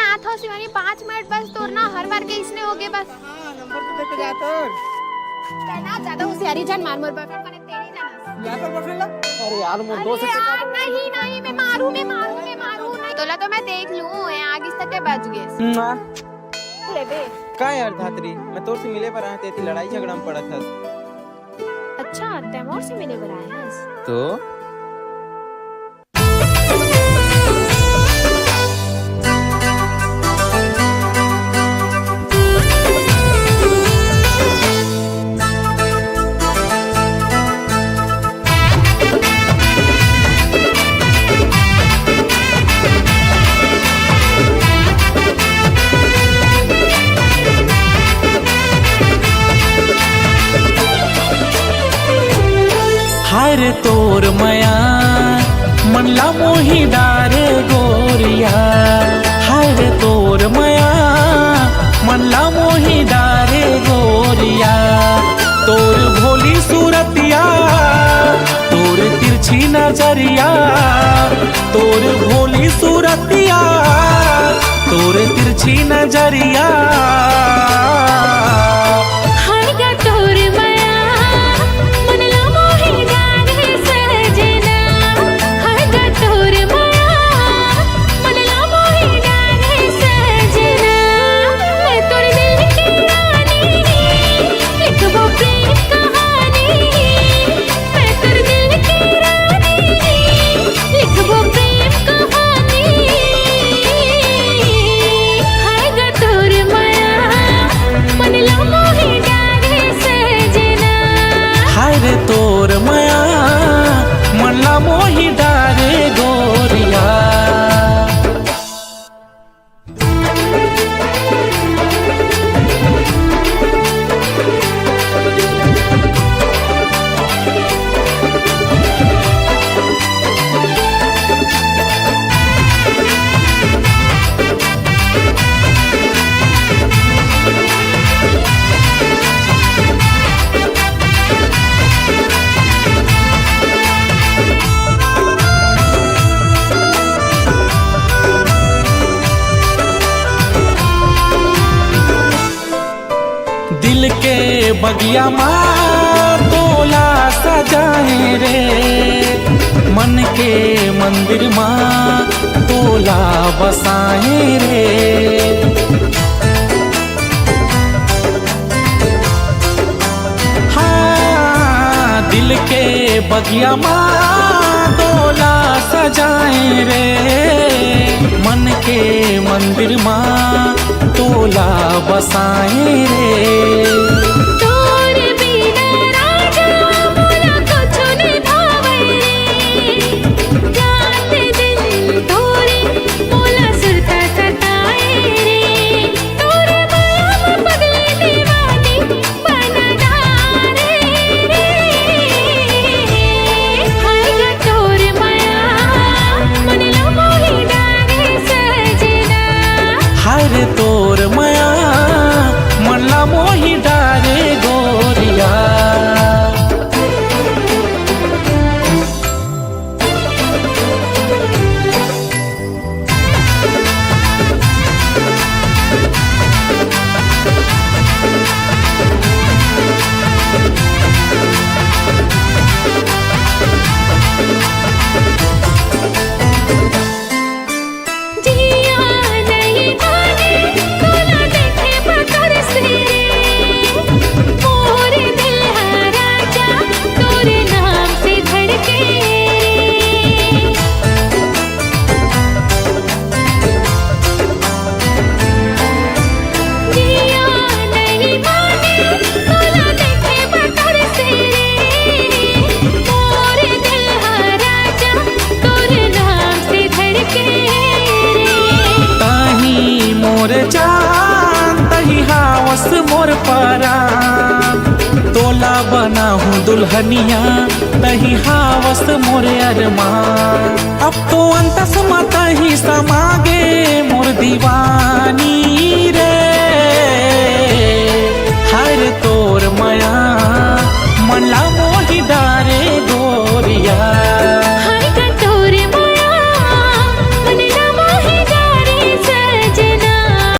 आत हो शिवानी 5 मिनट बस तोर ना हर बार के इसने हो गए बस। हां नंबर तो देके जा तोर कहना ज्यादा होशियारी जान मार मोर बॉयफ्रेंड कने तेरी जाना या तो बॉयफ्रेंड ला। अरे यार मोर दोस्त से नहीं नहीं मैं मारू नहीं तोला तो मैं देख लूं ये आगे तक के बच गए ना ले बे। का यार धात्री मैं तोर से मिले पर आया तेरी लड़ाई झगड़ा में पड़ा था। अच्छा तैमूर से मिले बर आया है तो हाय रे तोर मया मनला मोही डारे गोरिया। हाय रे तोर मया मनला मोही डारे गोरिया। तोर भोली सूरतिया तोर तिरछी नजरिया। तोर भोली सूरतिया तोर तिरछी नजरिया। तोर मया मनला मोही डारे गोरिया। दिल के बगिया माँ तोला सजाए रे। मन के मंदिर माँ तोला बसाए रे। हाँ दिल के बगिया माँ तोला सजाए रे। मन के मंदिर माँ तोला बसाए रे। तोर बिना राजा मोला कुछु नहीं भावे रे। रात दिन तोरे मोला सुरता सताए रे। तोर माया में पगली दीवानी बना डारे रे। हाय गा तोर माया मनला मोही डारे सजना। हाय रे तोर मया मनला मोही डारे गोरिया। जिया नहीं आने तोला देखे बतर से मोर दिल है राजा तोरे नाम से धड़के जिया नहीं माने तोला देखे बतर से मोर दिल है राजा तोरे नाम से धड़के ताही मोर जान तही हावस मोर परान। तोला बनाहूँ दुल्हनिया तही हावस मोर अरमान। अब तो अंतस मत ही समागे मोर दीवानी रे।